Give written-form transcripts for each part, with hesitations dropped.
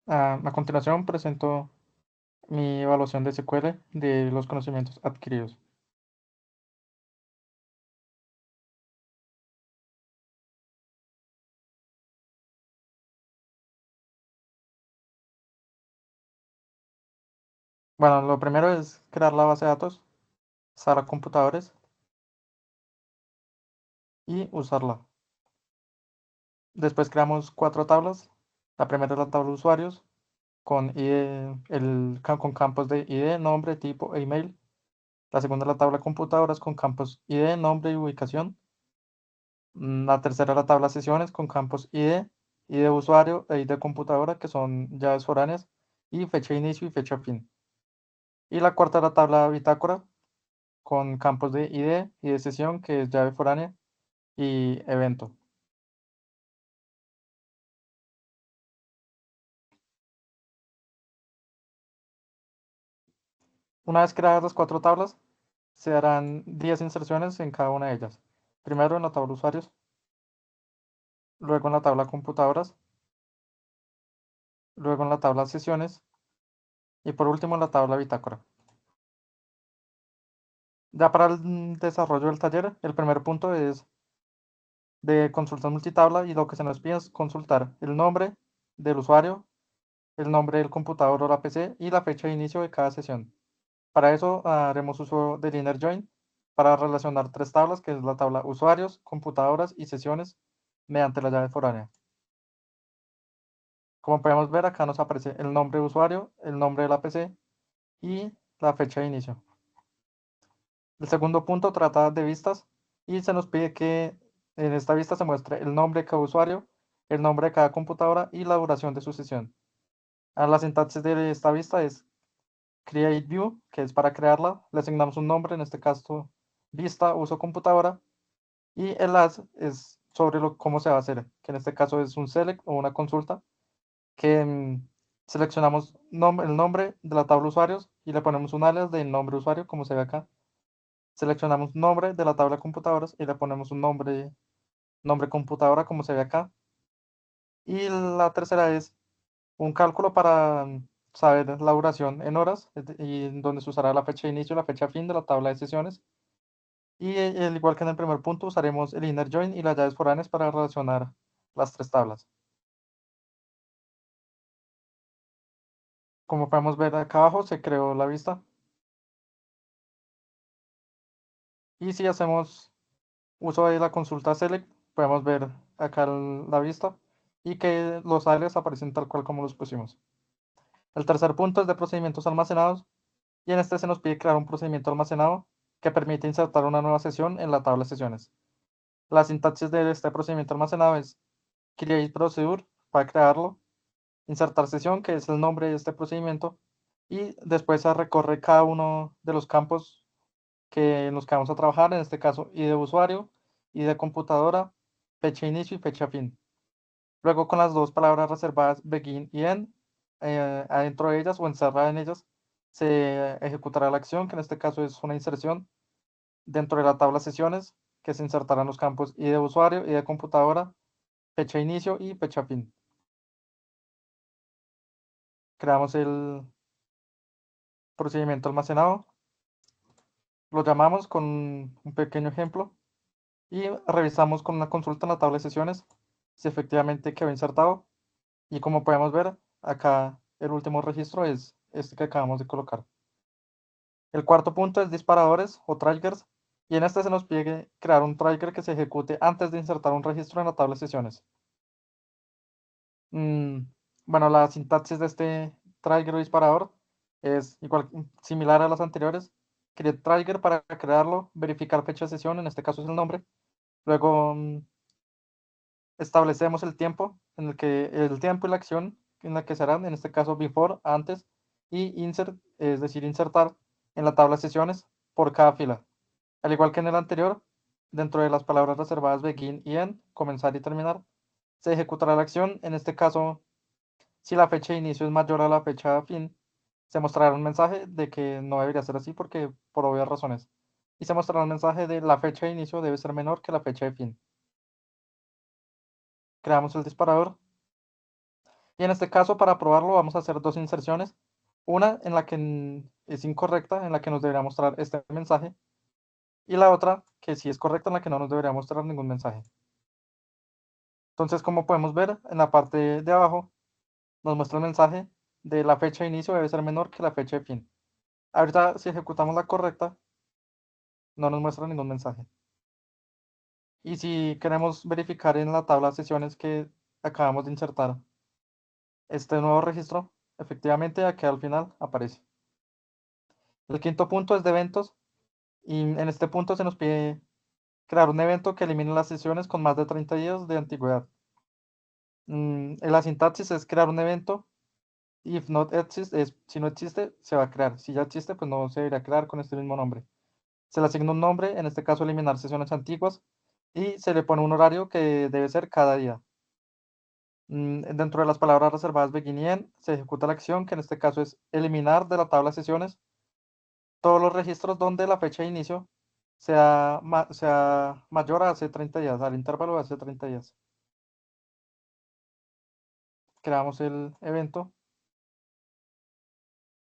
A continuación presento mi evaluación de SQL de los conocimientos adquiridos. Bueno, lo primero es crear la base de datos, sala computadores y usarla. Después creamos 4 tablas. La primera es la tabla de usuarios con ID, con campos de ID, nombre, tipo e email. La segunda es la tabla computadoras con campos ID, nombre y ubicación. La tercera es la tabla sesiones con campos ID, ID de usuario e ID de computadora, que son llaves foráneas, y fecha de inicio y fecha fin. Y la cuarta es la tabla bitácora con campos de ID y de sesión, que es llave foránea, y evento. Una vez creadas las 4 tablas, se harán 10 inserciones en cada una de ellas. Primero en la tabla usuarios, luego en la tabla computadoras, luego en la tabla sesiones y por último en la tabla bitácora. Ya para el desarrollo del taller, el primer punto es de consultas multitabla y lo que se nos pide es consultar el nombre del usuario, el nombre del computador o la PC y la fecha de inicio de cada sesión. Para eso haremos uso del inner join para relacionar 3 tablas, que es la tabla usuarios, computadoras y sesiones mediante la llave foránea. Como podemos ver, acá nos aparece el nombre de usuario, el nombre de la PC y la fecha de inicio. El segundo punto trata de vistas y se nos pide que en esta vista se muestre el nombre de cada usuario, el nombre de cada computadora y la duración de su sesión. La sintaxis de esta vista es create view, que es para crearla, le asignamos un nombre, en este caso vista uso computadora, y el as es sobre cómo se va a hacer, que en este caso es un select o una consulta, que seleccionamos el nombre de la tabla usuarios y le ponemos un alias del nombre usuario, como se ve acá. Seleccionamos nombre de la tabla computadoras y le ponemos un nombre computadora, como se ve acá. Y la tercera es un cálculo para saber la duración en horas, y donde se usará la fecha de inicio y la fecha fin de la tabla de sesiones. Y al igual que en el primer punto, usaremos el inner join y las llaves foráneas para relacionar las 3 tablas. Como podemos ver acá abajo, se creó la vista. Y si hacemos uso de la consulta select, podemos ver acá la vista y que los alias aparecen tal cual como los pusimos. El tercer punto es de procedimientos almacenados y en este se nos pide crear un procedimiento almacenado que permite insertar una nueva sesión en la tabla de sesiones. La sintaxis de este procedimiento almacenado es create procedure para crearlo, insertar sesión, que es el nombre de este procedimiento, y después se recorre cada uno de los campos en los que vamos a trabajar, en este caso ID de usuario, ID de computadora, fecha de inicio y fecha fin. Luego con las dos palabras reservadas begin y end, adentro de ellas o encerrada en ellas, se ejecutará la acción, que en este caso es una inserción dentro de la tabla sesiones, que se insertarán los campos ID de usuario, ID de computadora, fecha de inicio y fecha fin. Creamos el procedimiento almacenado, lo llamamos con un pequeño ejemplo y revisamos con una consulta en la tabla de sesiones si efectivamente quedó insertado. Y como podemos ver, acá el último registro es este que acabamos de colocar. El cuarto punto es disparadores o triggers, y en este se nos pide crear un trigger que se ejecute antes de insertar un registro en la tabla de sesiones. Mm, bueno, la sintaxis de este trigger o disparador es igual, similar a las anteriores. Create trigger para crearlo, verificar fecha de sesión, en este caso es el nombre. Luego establecemos el tiempo el tiempo y la acción en la que serán, en este caso before, antes, y insert, es decir, insertar en la tabla de sesiones por cada fila. Al igual que en el anterior, dentro de las palabras reservadas begin y end, comenzar y terminar, se ejecutará la acción. En este caso, si la fecha de inicio es mayor a la fecha de fin, se mostrará un mensaje de que no debería ser así porque por obvias razones. Y se mostrará un mensaje de la fecha de inicio debe ser menor que la fecha de fin. Creamos el disparador Y en este caso, para probarlo, vamos a hacer dos inserciones. Una en la que es incorrecta, en la que nos debería mostrar este mensaje. Y la otra que sí es correcta, en la que no nos debería mostrar ningún mensaje. Entonces, como podemos ver, en la parte de abajo nos muestra el mensaje de la fecha de inicio debe ser menor que la fecha de fin. Ahorita, si ejecutamos la correcta, no nos muestra ningún mensaje. Y si queremos verificar en la tabla de sesiones que acabamos de insertar este nuevo registro, efectivamente aquí al final aparece. El quinto punto es de eventos y en este punto se nos pide crear un evento que elimine las sesiones con más de 30 días de antigüedad. En la sintaxis es crear un evento. If not exist es si no existe, se va a crear. Si ya existe, pues no se debería crear con este mismo nombre. Se le asigna un nombre, en este caso eliminar sesiones antiguas, y se le pone un horario que debe ser cada día. Dentro de las palabras reservadas begin y end, se ejecuta la acción, que en este caso es eliminar de la tabla de sesiones todos los registros donde la fecha de inicio sea mayor a hace 30 días, al intervalo de hace 30 días. Creamos el evento.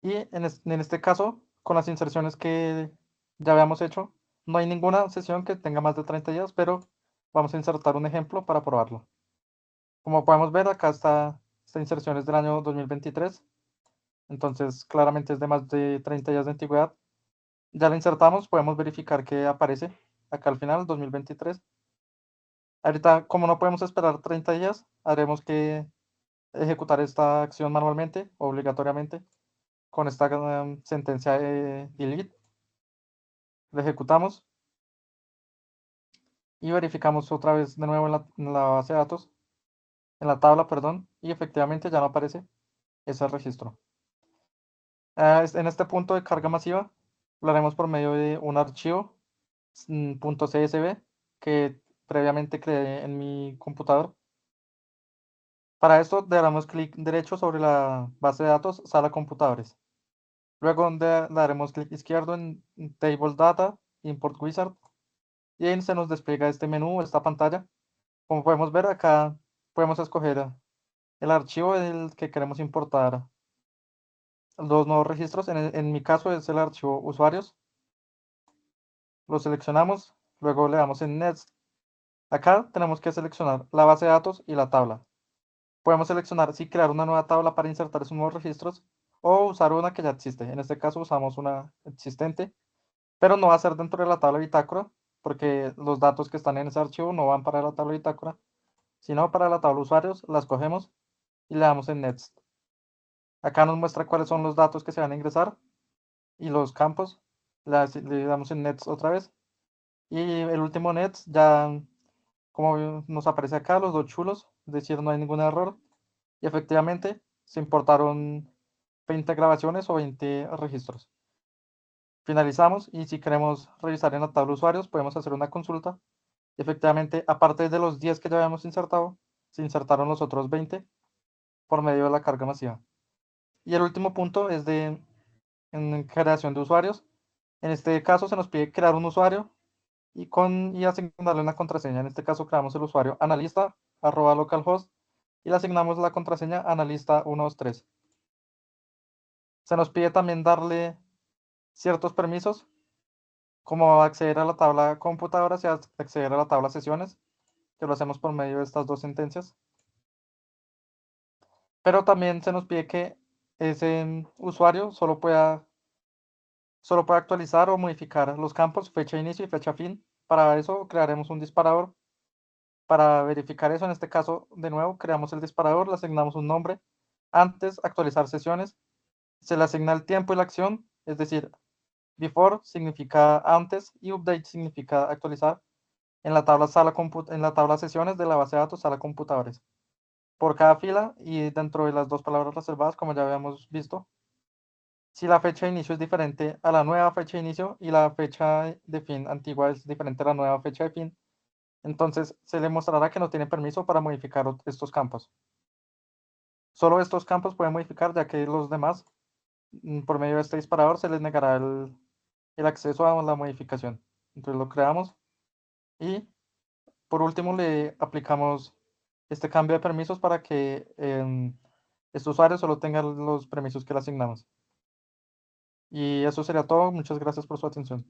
Y en este caso, con las inserciones que ya habíamos hecho, no hay ninguna sesión que tenga más de 30 días, pero vamos a insertar un ejemplo para probarlo. Como podemos ver, acá esta inserción es del año 2023, entonces claramente es de más de 30 días de antigüedad. Ya la insertamos, podemos verificar que aparece acá al final, 2023. Ahorita, como no podemos esperar 30 días, haremos que ejecutar esta acción manualmente, obligatoriamente, con esta sentencia de delete. La ejecutamos y verificamos otra vez de nuevo en la base de datos, en la tabla, perdón, y efectivamente ya no aparece ese registro. En este punto de carga masiva lo haremos por medio de un archivo .csv que previamente creé en mi computador. Para esto daremos clic derecho sobre la base de datos, sala computadores. Luego daremos clic izquierdo en Table Data, Import Wizard, y ahí se nos despliega este menú, esta pantalla. Como podemos ver acá, podemos escoger el archivo del que queremos importar los nuevos registros. En mi caso es el archivo usuarios. Lo seleccionamos, luego le damos en Next. Acá tenemos que seleccionar la base de datos y la tabla. Podemos seleccionar si crear una nueva tabla para insertar esos nuevos registros o usar una que ya existe. En este caso usamos una existente, pero no va a ser dentro de la tabla bitácora, porque los datos que están en ese archivo no van para la tabla bitácora, sino para la tabla usuarios. La escogemos y le damos en Next. Acá nos muestra cuáles son los datos que se van a ingresar y los campos. Le damos en Next otra vez. Y el último Next ya, como nos aparece acá, los dos chulos, es decir, no hay ningún error. Y efectivamente se importaron 20 grabaciones o 20 registros. Finalizamos y si queremos revisar en la tabla usuarios, podemos hacer una consulta. Y efectivamente, aparte de los 10 que ya habíamos insertado, se insertaron los otros 20 por medio de la carga masiva. Y el último punto es en creación de usuarios. En este caso se nos pide crear un usuario y asignarle una contraseña. En este caso creamos el usuario analista @localhost y le asignamos la contraseña analista123. Se nos pide también darle ciertos permisos, como acceder a la tabla computadoras y acceder a la tabla sesiones, que lo hacemos por medio de estas dos sentencias. Pero también se nos pide que ese usuario solo puede actualizar o modificar los campos fecha de inicio y fecha fin. Para eso crearemos un disparador. Para verificar eso, en este caso, de nuevo, creamos el disparador, le asignamos un nombre. Antes, actualizar sesiones, se le asigna el tiempo y la acción, es decir, before significa antes y update significa actualizar en la tabla sesiones de la base de datos sala computadores. Por cada fila y dentro de las dos palabras reservadas, como ya habíamos visto, si la fecha de inicio es diferente a la nueva fecha de inicio y la fecha de fin antigua es diferente a la nueva fecha de fin, entonces se le mostrará que no tiene permiso para modificar estos campos. Solo estos campos pueden modificar, ya que los demás, por medio de este disparador, se les negará el acceso a la modificación. Entonces lo creamos y por último le aplicamos este cambio de permisos para que este usuario solo tenga los permisos que le asignamos. Y eso sería todo. Muchas gracias por su atención.